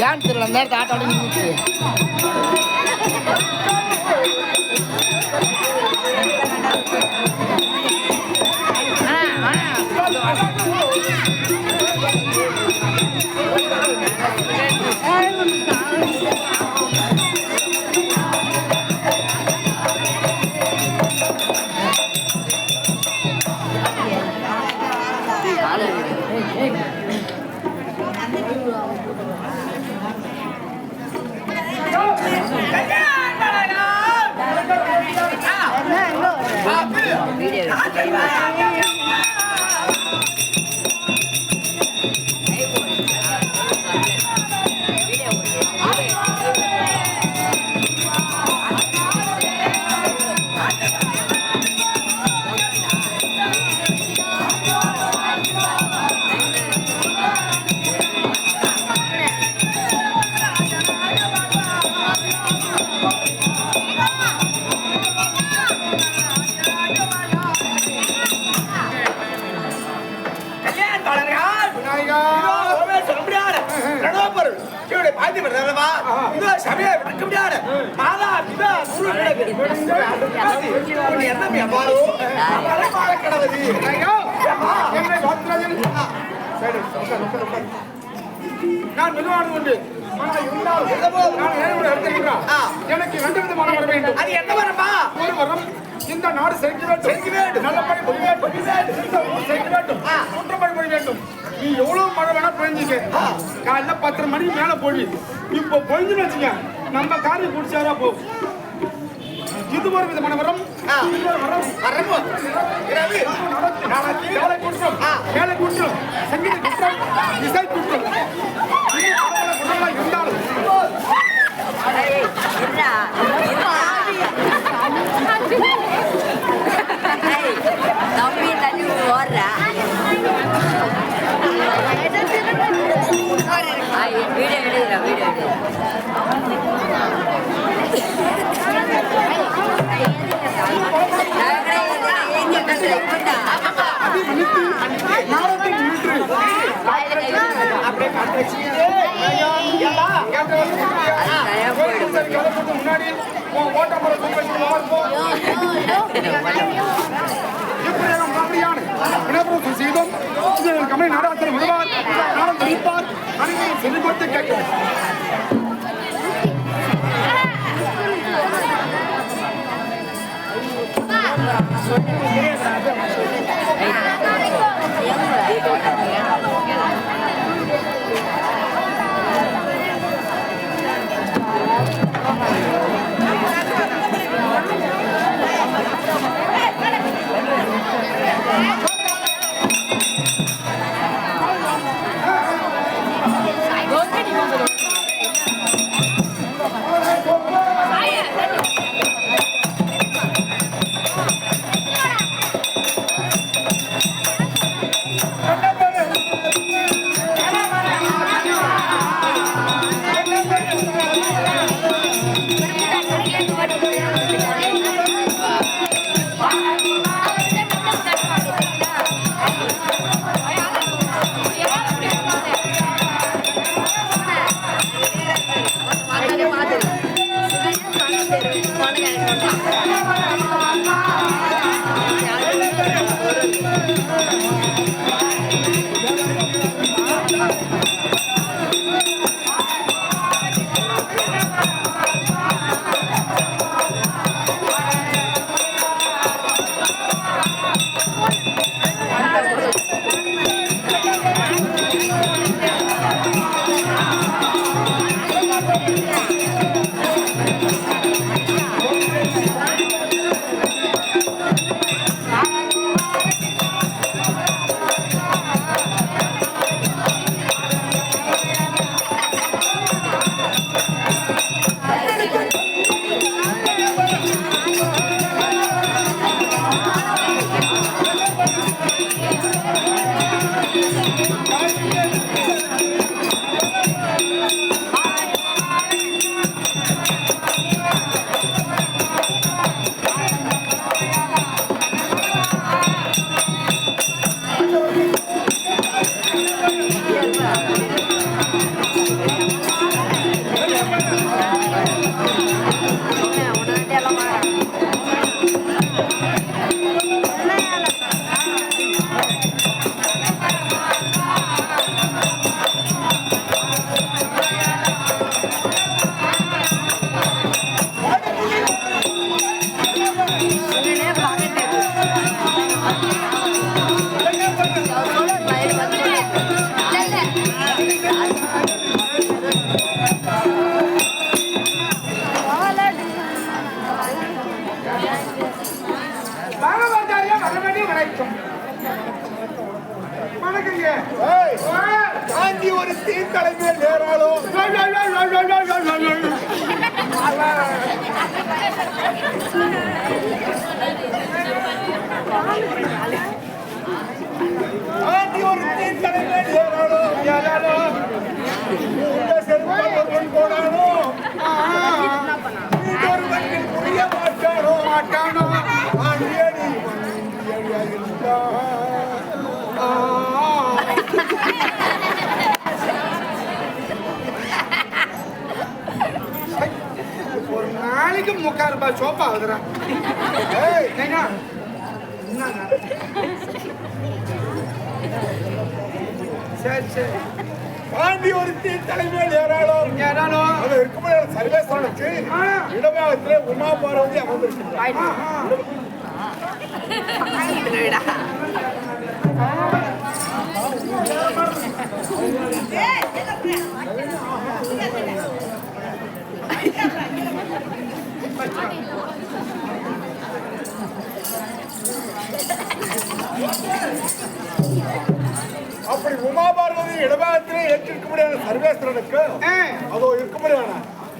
ஏன் தெரியல அந்த நேரத்தை ஆட்டோட நின்றுச்சு. நான் மெதுவானது உண்டு. எனக்கு 2 விதமான வர வேண்டும். அது என்ன வரமா? ஒரு வரம் இந்த நாடு செழிக்க வேண்டும், நல்லபடி மொழி வேண்டும், இந்த ஊர் செழிக்க வேண்டும், குற்றப்படி மொழி வேண்டும். நீ எவ்வளவு மழை வேணா பொழிஞ்சிக்க, காலைல 10 மணிக்கு மேல பொழி. இப்போ பொழிஞ்சுன்னு வச்சுக்க, நம்ம காரியம் குடிச்சாரா போ. இது ஒரு விதமான வரம். வேலை குற்றம், சங்கீத குற்றம், இசை குற்றம் இருந்தாலும் தம்பி தண்ணி ஓடுற வீடியோ எடுக்கிற வீடியோ எடு. முன்னாடி செய்தோம். கம்பெனி நாடாத்திரம் விடுவார், நாடம் தெரிவிப்பார், அனைவரும் சொல்லிக் கொடுத்து கேட்கிறேன். காந்தி ஒரு தீர்த்தலைமே நேராளோ காந்தி ஒரு தீர்த்தலைமே நேராளோ செல்வன் போனானோ ஒருவன் புரிய மாட்டானோ ஒரு நாளைக்கு 3,000 ரூபாய் சோப்பா ஆகுதுறான். சரி சரி பாண்டி ஒரு தலைமையில் ஏறாளோ அது இருக்கும்போது சர்வேஸ்வரனுக்கு இடபாகத்திலே உமா பார்வதி அமர்ந்திருக்கிறார். அப்படி உமா பார்வதி இடபாகத்திலே ஏற்றிருக்கும்படியான சர்வேஸ்வரனுக்கு அதோ இருக்கும்படியான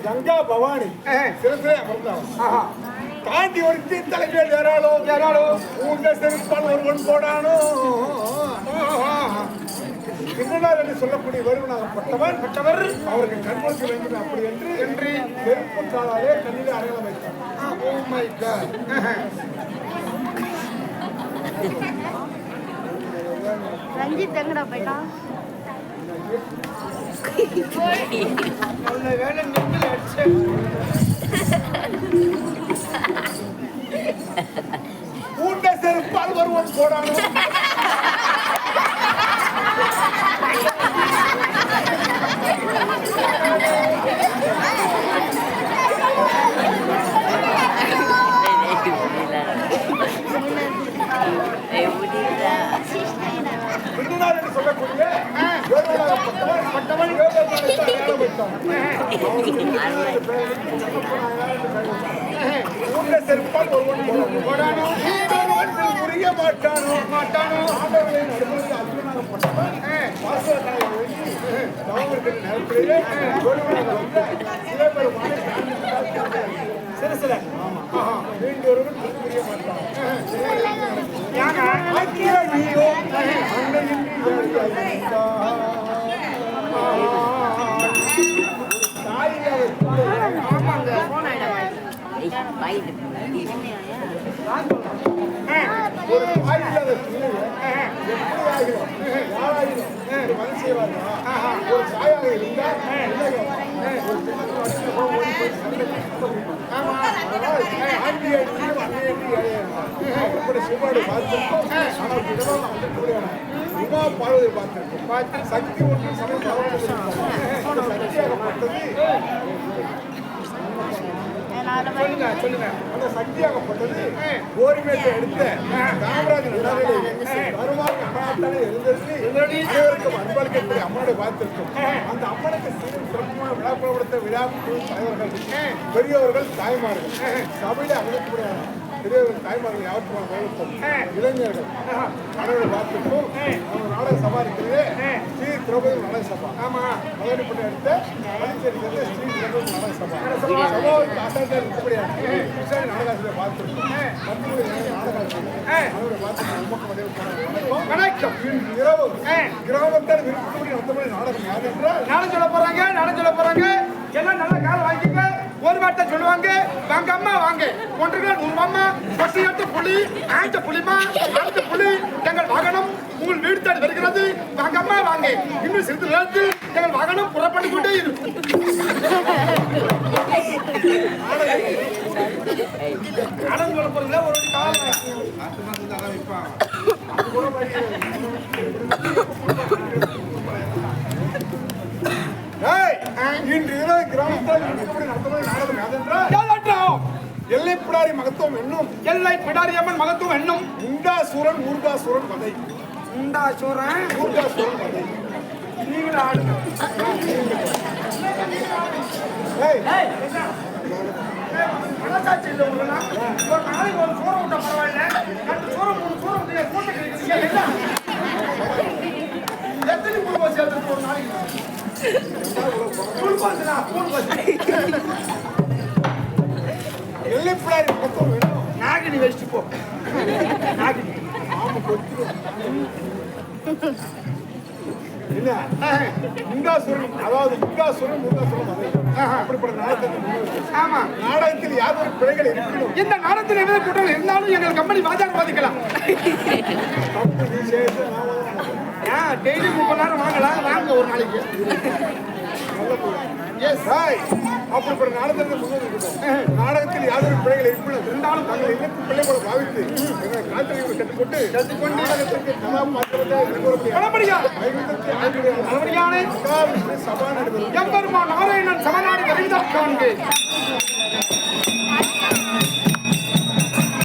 கங்கா பவானி சிறசிலே அமர்ந்தார். தாண்டி ஒரு தலைமையில் ஏறாளோ உங்க செருப்பால் ஒருவன் போடானோ பின்னலார் என்று சொல்லக்கூடிய வருவனாகப்பட்டவர் அவருக்கு கண்மொழிக்க வேண்டும் அப்படி என்று செருப்பு காலாலே கண்ணிலே அடையாளம் வைத்தார். ரஞ்சித் எங்கடா போயிட்டான்? வேலை நெஞ்சில் அடிச்சு ஊட்ட செருப்பால் வருவன் போடானோ சொல்லக்கூடிய செருப்பால் ஒருவன் புரிய மாட்டானோ சில ஒருவன் புரிய மாட்டான். ஒரு தாயில்லாத ஒரு தாயாக இருந்தால் சிவாடு பார்த்திருக்கோம். உமா பார்வதி பார்த்திருக்கோம். சக்தி ஒன்று சக்தியாகப்பட்டது சொல்லுங்க. அந்த சக்தியாகப்பட்டது கோரிமேட்டை எடுத்த காமராஜர் வருவாங்க அம்மாத்தாலே எழுந்தது அனைவருக்கும் அன்பளிக்கக்கூடிய அம்மனை பார்த்திருக்கும். அந்த அம்மனுக்கு சிறப்பான விழாப்படுத்த விழா தலைவர்கள் பெரியவர்கள் தாய்மார்கள் சபையில அமைக்கக்கூடிய பெரியவர்கள் தாய்மார்கள் யாவற்றுமான வேலைக்கும் இளைஞர்கள் அனைவரை பார்த்திருக்கும். நம்ம நாடக சபா இருக்கிறது ஸ்ரீ திரௌபதி நாடக சபா. ஆமா மதுரைப்பட்டி அடுத்த பாண்டிச்சேரி ஸ்ரீ திரௌபதி நாடக சபா சபாவுக்கு ஆசாரியாக இருக்கக்கூடியான நாடகாசிரியை பார்த்திருக்கோம். நாடகாசிரியர் பார்த்து வணக்கம். இரவு கிராமத்தில் விருப்பப்படி நடத்தப்படி நாடகம் யார் என்றால் நாடகம் சொல்ல போறாங்க. எல்லாம் நல்ல காலம் வாங்கிக்க. ஒரு வார்த்தை சொல்லுவாங்க, வாங்க அம்மா வாங்க. 1 கிலோ 100 அம்மா, 10 புலி, 5 புலிமா, 5 புலி, எங்கள் வாகனம் உங்கள் வீடு தேடி வருகிறது. வாங்க அம்மா வாங்க. இன்னும் சிறிது நேரத்தில் எங்கள் வாகனம் புறப்பட்டு கொண்டே இருக்கும். நாடகம் சொல்ல போறீங்களா? ஒரு காலம் இன்று இரவு கிராமத்தில் எப்படி நடத்துவது நாடகம் யாதென்றால் எல்லை பிடாரி மகத்துவம் என்னும் எல்லை பிடாரியம்மன் மகத்துவம் என்னும் உண்டாசூரன் ஊர்காசூரன் வதை. உண்டாசூரன் ஊர்காசூரன் வதை. நீங்களும் ஆடுங்க. மனசாட்சி இல்லை உங்களா? ஒரு நாளைக்கு ஒரு சூரம் விட்டா பரவாயில்ல. 2 சூரம் 3 சூரம் விட்டு கூட்ட கிடைக்கிறீங்க. எத்தனை குளுக்கோஸ் சேர்த்து ஒரு நாளைக்கு? குளுக்கோஸ்டா, குளுக்கோஸ். எல்லைப்பிள்ளாரி பக்கம் வேணும். நாகினி வச்சுட்டு போ. நாகினி. ஆமா கொத்துரும். இல்ல முண்டாசுரன், அதாவது முண்டாசுரன் அப்படிப்பட்ட நாடகத்தில் ஆமா நாடகத்தில் யாதொரு பிழைகள் இருக்கணும். இந்த நாடகத்தில் எவ்வளவு குற்றங்கள் இருந்தாலும் எங்கள் கம்பெனி வாஜார் வாதிக்கலாம். டெய்லி 30 நேரம் வாங்கலாம், வாங்க ஒரு நாளைக்கு. அப்படிப்பட்ட நாடகத்தில் நாடகத்தில் யாதொரு பிழைகள் இருக்கணும் இருந்தாலும் தங்கள் இல்லத்து பிள்ளை போல பாவித்து எங்களை காத்திரை கற்றுக்கொண்டு நாடகத்திற்கு சபாநாடு எம்பெருமான் நாராயணன் சபாநாடு விரைவில் காண்க.